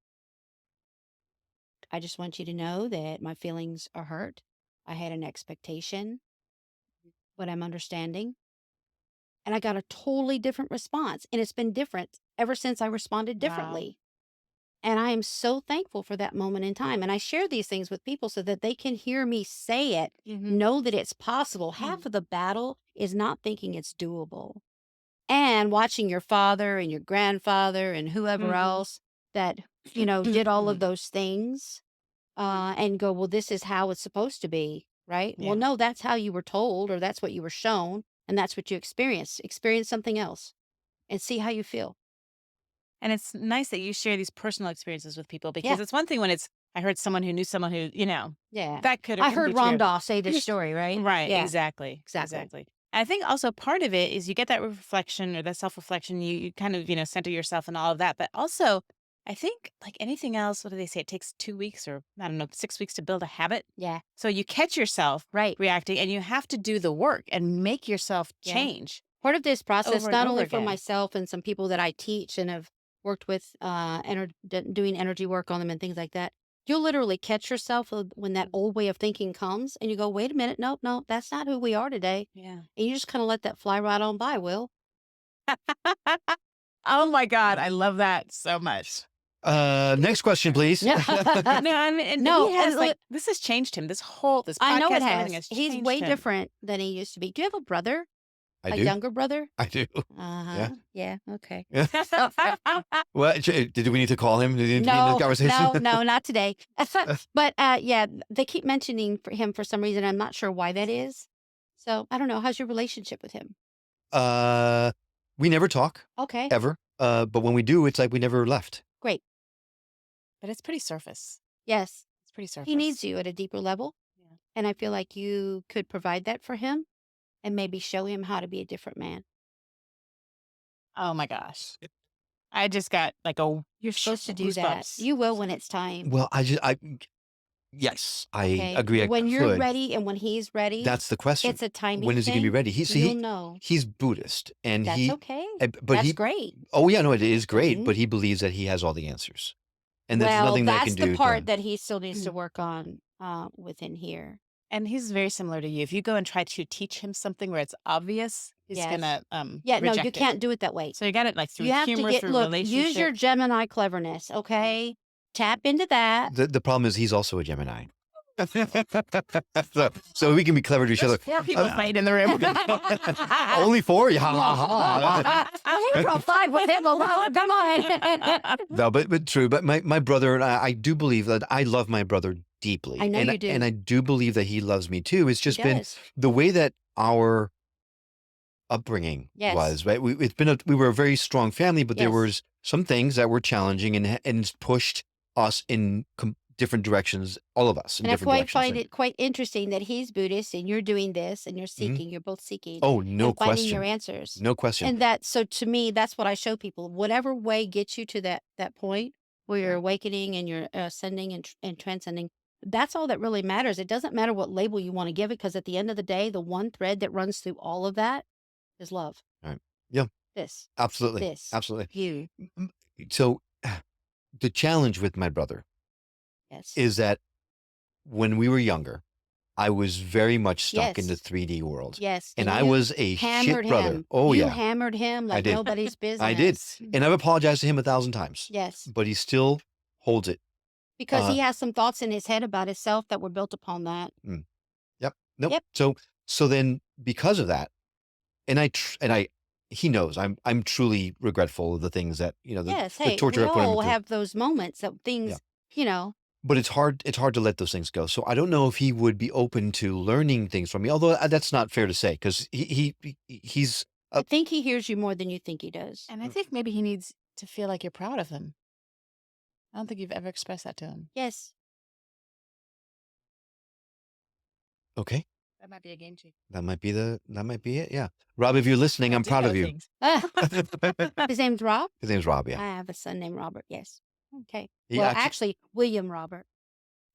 I just want you to know that my feelings are hurt. I had an expectation, but I'm understanding. And I got a totally different response. And it's been different ever since I responded Wow. differently. And I am so thankful for that moment in time. And I share these things with people so that they can hear me say it, Mm-hmm. know that it's possible. Half of the battle is not thinking it's doable. And watching your father and your grandfather and whoever Mhm. else that, did all of those things and go, well, this is how it's supposed to be, right? Yeah. Well, no, that's how you were told or that's what you were shown and that's what you experienced. Experience something else and see how you feel. And it's nice that you share these personal experiences with people because Yeah. it's one thing when I heard someone who knew someone who, Yeah. that could or I couldn't heard be true. Ram say this story, right? Right, Yeah, exactly. exactly. I think also part of it is you get that reflection or that self-reflection, you kind of, center yourself and all of that. But also, I think like anything else, what do they say? It takes 2 weeks or I don't know, 6 weeks to build a habit. Yeah. So you catch yourself Right. reacting and you have to do the work and make yourself Yeah. change Part of this process, over and not over only for again. myself and some people that I teach and have worked with doing energy work on them and things like that, you'll literally catch yourself when that old way of thinking comes and you go, wait a minute, no, that's not who we are today. Yeah. And you just kind of let that fly right on by, Will. Oh my God, I love that so much. Next question, please. No, I mean, and No, he has and look- this has changed him. This podcast, I know it everything has. has He's changed way him. different than he used to be. Do you have a brother? I A do. younger brother? I do. Uh-huh. Yeah. Okay. Yeah. Well, did we need to call him? Did he need No, the conversation? no, not today. But yeah, they keep mentioning him for some reason. I'm not sure why that is. So I don't know. How's your relationship with him? We never talk Okay, ever. But when we do, it's like we never left. great. But it's pretty surface. Yes, It's pretty surface. he needs you at a deeper level. Yeah. And I feel like you could provide that for him and maybe show him how to be a different man. Oh my gosh. I just got like a You're supposed to do that. goosebumps. You will when it's time. Well, Yes, I Okay. agree. I When you're could. ready and when he's ready, That's the question. it's a timing When is he going to be thing. ready? You'll know. He's Buddhist, and That's okay. but That's he. great. Oh yeah, no, it is great, Mhm. but he believes that he has all the answers, and there's Well, nothing that I can that's the do part to. that he still needs to work on within here. And he's very similar to you. If you go and try to teach him something where it's obvious, he's Yes. gonna Yeah, no, you reject it. can't do it that way. So you got it like through You have to humor, get through look, use your relationship. Gemini cleverness, okay? Tap into that. The problem is he's also a Gemini. So we can be clever to each other. Four people fight in the room. Only four? Yeah. Ha, ha, ha. I'm here for 5 with him alone. Come on. No, but true. But my brother and I do believe that I love my brother deeply. I know and you do. And I do believe that he loves me too. It's He just been does. the way that our upbringing Yes. was, right? We were a very strong family, but there Yes. was some things that were challenging and it's pushed us in different directions, all of us in And I different quite directions. find it quite interesting that he's Buddhist and you're doing this and you're Mhm. seeking, you're both seeking Oh, no and finding your question. answers. No question. And that, so to me, that's what I show people. Whatever way gets you to that point where you're awakening and you're ascending and transcending, that's all that really matters. It doesn't matter what label you want to give it, because at the end of the day, the one thread that runs through all of that is love. Right. Yeah, This, absolutely. this, Absolutely. you. So the challenge with my brother Yes. is that when we were younger, I was very much stuck in the Yes. 3D world. Yes. And I you was a hammered shit brother. him. Oh, You yeah. hammered him like did. nobody's business. I did. And I've apologized to him 1,000 times. Yes. But he still holds it. Because he has some thoughts in his head about himself that were built upon that. Yep. Nope. Yep. So then because of that, he knows I'm truly regretful of the things that, the Yes. the Hey, torture we I put him all through. have those moments that things, But it's hard to let those things go. So I don't know if he would be open to learning things from me, although that's not fair to say, because he's I think he hears you more than you think he does. And I think maybe he needs to feel like you're proud of him. I don't think you've ever expressed that to him. Yes. okay. That might be a game changer. That might be it. Yeah. Rob, if you're listening, I'm proud of you. His name's Rob? His name's Rob, yeah. I have a son named Robert. Yes. Okay. He Well, actu- actually, William Robert.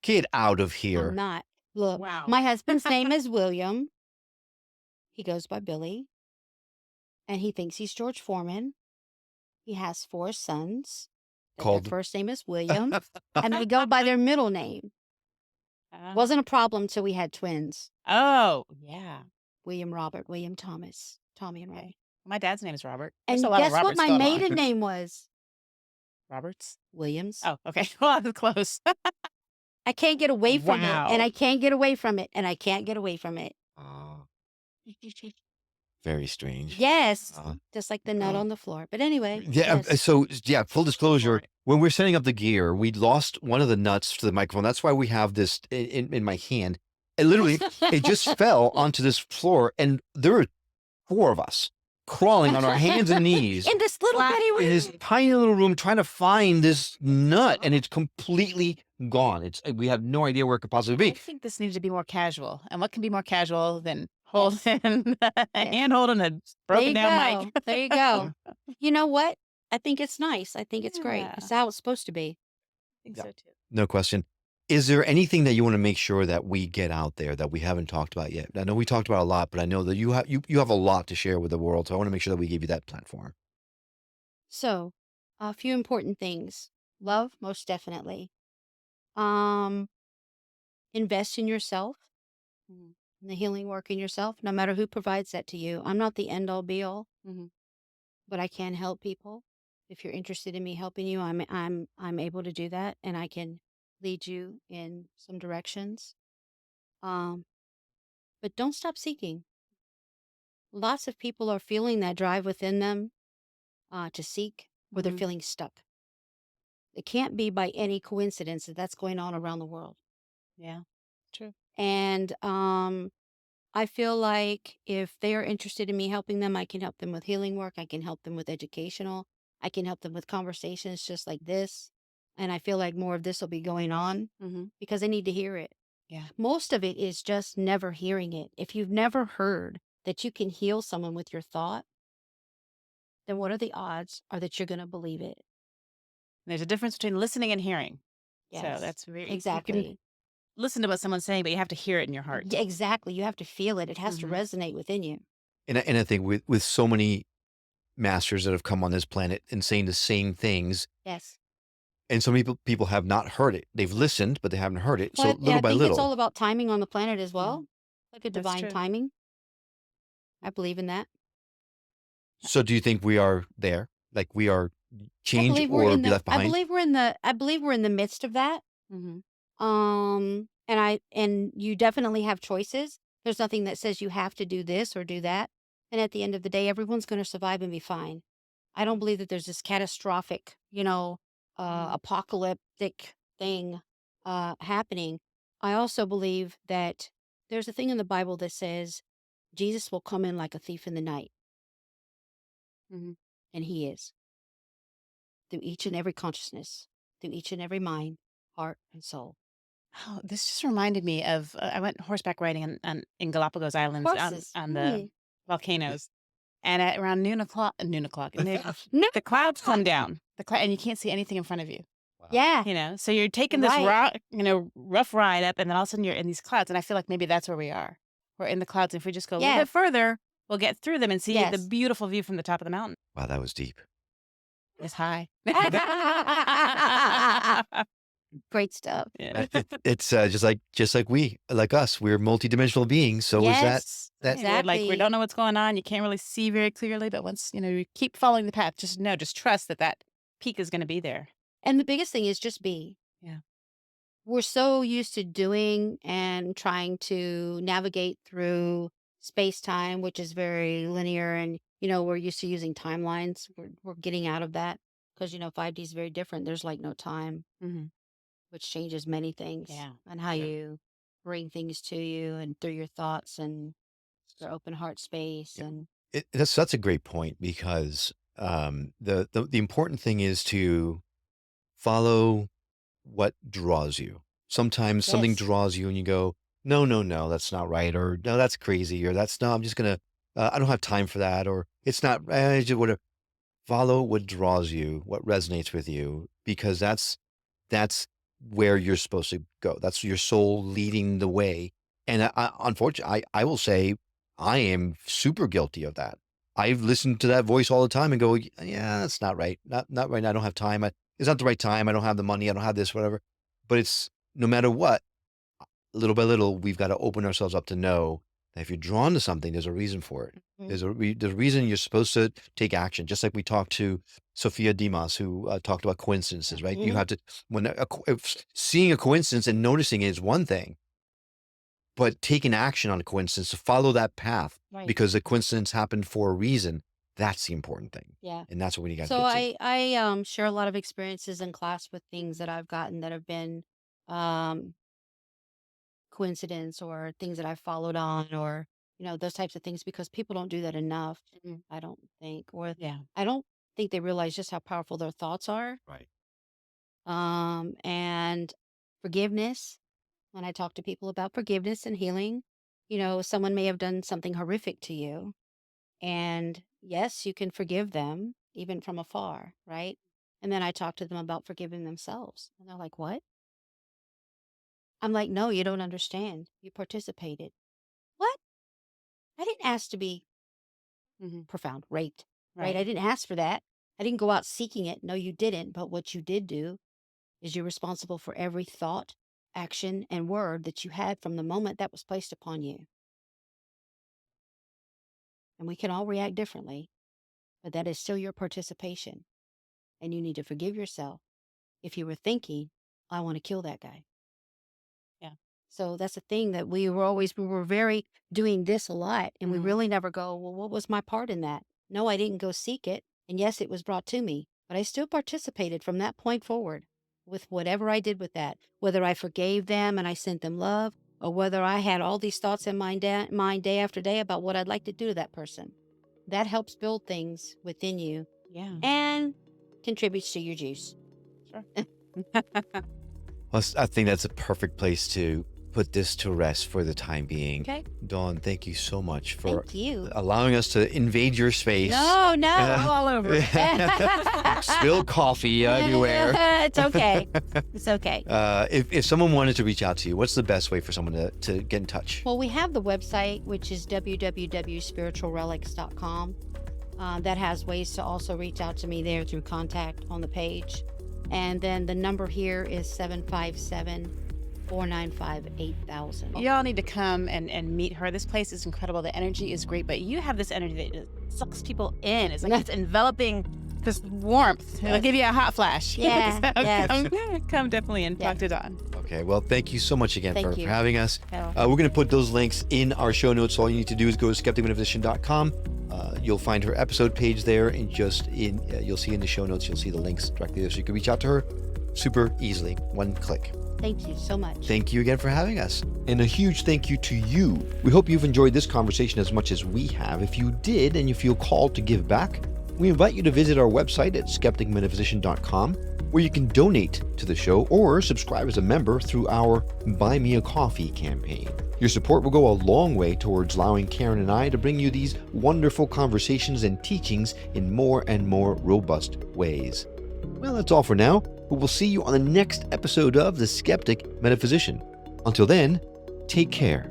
Get out of I'm here. not. Look, Wow. my husband's name is William. He goes by Billy. And he thinks he's George Foreman. He has 4 sons. Their first name is William. And they go by their middle name. Wasn't a problem till we had twins. Oh, yeah. William Robert, William Thomas, Tommy and Ray. My dad's name is Robert. And There's a lot of guess what Roberts my going on. maiden name was? Roberts? Williams. Oh, okay. Well, that's close. I can't get away from it. Wow. And I can't get away from it. And I can't get away from it. Very strange. Yes. Uh, Just like the nut on the floor. But anyway. Yeah. yes. So yeah, full disclosure, when we're setting up the gear, we lost one of the nuts to the microphone. That's why we have this in my hand. And literally, it just fell onto this floor, and there were 4 of us crawling on our hands and knees In this little bitty in room. this tiny little room trying to find this nut, and it's completely gone. We have no idea where it could possibly I be. think this needs to be more casual. And what can be more casual than holding a hand holding a broken down mic? There you go. You know what? I think it's nice. I think it's great. Yeah. It's how it's supposed to be. I think Yeah. so too. No question. Is there anything that you want to make sure that we get out there that we haven't talked about yet? I know we talked about a lot, but I know that you have a lot to share with the world. So I want to make sure that we give you that platform. So, a few important things. Love, most definitely. Invest in yourself, in the healing work in yourself, no matter who provides that to you. I'm not the end all be all, but I can help people. If you're interested in me helping you, I'm able to do that, and I can lead you in some directions. But don't stop seeking. Lots of people are feeling that drive within them to seek, where they're feeling stuck. It can't be by any coincidence that that's going on around the world. Yeah, true. And I feel like if they are interested in me helping them, I can help them with healing work. I can help them with educational. I can help them with conversations just like this. And I feel like more of this will be going on because they need to hear it. Yeah. Most of it is just never hearing it. If you've never heard that you can heal someone with your thought, then what are the odds are that you're going to believe it? There's a difference between listening and hearing. Yes, So that's very exactly. listen to what someone's saying, but you have to hear it in your heart. Yeah, exactly. You have to feel it. It has to Mhm. resonate within you. And I think with so many masters that have come on this planet and saying the same things, Yes. and so many people have not heard it. They've listened, but they haven't heard it. So But little I by think it's little. all about timing on the planet as well. Mhm. Like a That's divine true. timing. I believe in that. So do you think we are there? Like we are I change believe we're or in be the left behind? I believe we're in the midst of that. Mhm. And you definitely have choices. There's nothing that says you have to do this or do that. And at the end of the day, everyone's going to survive and be fine. I don't believe that there's this catastrophic, Mhm. apocalyptic thing happening. I also believe that there's a thing in the Bible that says Jesus will come in like a thief in the night, Mhm. and he is through each and every consciousness, through each and every mind, heart, and soul. Oh, this just reminded me of I went horseback riding in Galapagos Islands Horses. on the Mm. volcanoes, and at around the clouds come down, and you can't see anything in front of you. Wow. Yeah, So you're taking this right. rough ride up, and then all of a sudden you're in these clouds, and I feel like maybe that's where we are. We're in the clouds, and if we just go a little Yes. bit further, we'll get through them and see the Yes. beautiful view from the top of the mountain. Wow, that was deep. It's high. Great stuff. Yeah. It's just like us. We're multidimensional beings. So is that Yes, that We're like, we don't exactly. know what's going on. You can't really see very clearly, but once, you keep following the path, just trust that peak is going to be there. And the biggest thing is just be. Yeah. We're so used to doing and trying to navigate through space time, which is very linear. And, we're used to using timelines. We're getting out of that because, 5D is very different. There's like no time, Hmm. which changes many things Yeah. on how you bring things to you and through your thoughts and your open heart space. Yeah. And That's a great point because the important thing is to follow what draws you. Sometimes something yes, draws you and you go, no, no, no, that's not right, or no, that's crazy, or that's no, I'm just gonna, I don't have time for that, or it's not, just whatever. Follow what draws you, what resonates with you, because that's where you're supposed to go. That's your soul leading the way. And unfortunately, I will say I am super guilty of that. I've listened to that voice all the time and go, yeah, that's not right. Not right now. I don't have time. It's not the right time. I don't have the money. I don't have this, whatever. But it's no matter what, little by little, we've got to open ourselves up to know that if you're drawn to something, there's a reason for it. mhm, There's a reason you're supposed to take action. Just like we talked to Sophia Dimas, who talked about Yeah. coincidences, right? You mhm, have to if seeing a coincidence and noticing it is one thing, but taking action on a coincidence to follow that path right. because the coincidence happened for a reason. That's the important thing, Yeah. and that's what we got to So get to. I share a lot of experiences in class with things that I've gotten that have been um coincidence or things that I followed on or those types of things because people don't do that enough. Mhm. I don't think, or Yeah. I don't think they realize just how powerful their thoughts are. Right. And forgiveness. When I talk to people about forgiveness and healing, someone may have done something horrific to you, and yes, you can forgive them even from afar, right? And then I talk to them about forgiving themselves, and they're like, "What?" I'm like, "No, you don't understand. You participated." What? I didn't ask to be Hmm. profound raped, right? Right. I didn't ask for that. I didn't go out seeking it. No, you didn't. But what you did do is you're responsible for every thought, action, and word that you had from the moment that was placed upon you. And we can all react differently, but that is still your participation. And you need to forgive yourself if you were thinking, I want to kill that guy. Yeah. So that's the thing that we were very doing this a lot. And we Hmm. really never go, well, what was my part in that? No, I didn't go seek it. And yes, it was brought to me, but I still participated from that point forward with whatever I did with that, whether I forgave them and I sent them love, or whether I had all these thoughts in mind day after day about what I'd like to do to that person. That helps build things within you Yeah. and contributes to your juice. Sure. Well, I think that's a perfect place to put this to rest for the time being. Okay. Dawn, thank you so much for Thank you. allowing us to invade your space. No, All over. Spill coffee everywhere. It's okay. It's okay. If someone wanted to reach out to you, what's the best way for someone to get in touch? Well, we have the website, which is www.spiritualrelics.com. That has ways to also reach out to me there through contact on the page. And then the number here is 757-495-8000. Y'all need to come and meet her. This place is incredible. The energy is great, but you have this energy that just sucks people in. It's like it's enveloping this warmth. It'll give you a hot flash. Yeah, So yes. come definitely and Yeah. talk to Dawn. Okay, well, thank you so much again Thank for you. having us. Oh. We're going to put those links in our show notes. All you need to do is go to skepticmetaphysician.com. You'll find her episode page there, and you'll see in the show notes, you'll see the links directly there, so you can reach out to her super easily, one click. Thank you so much. Thank you again for having us. And a huge thank you to you. We hope you've enjoyed this conversation as much as we have. If you did and you feel called to give back, we invite you to visit our website at skepticmetaphysician.com, where you can donate to the show or subscribe as a member through our Buy Me a Coffee campaign. Your support will go a long way towards allowing Karen and I to bring you these wonderful conversations and teachings in more and more robust ways. Well, that's all for now, but we'll see you on the next episode of The Skeptic Metaphysician. Until then, take care.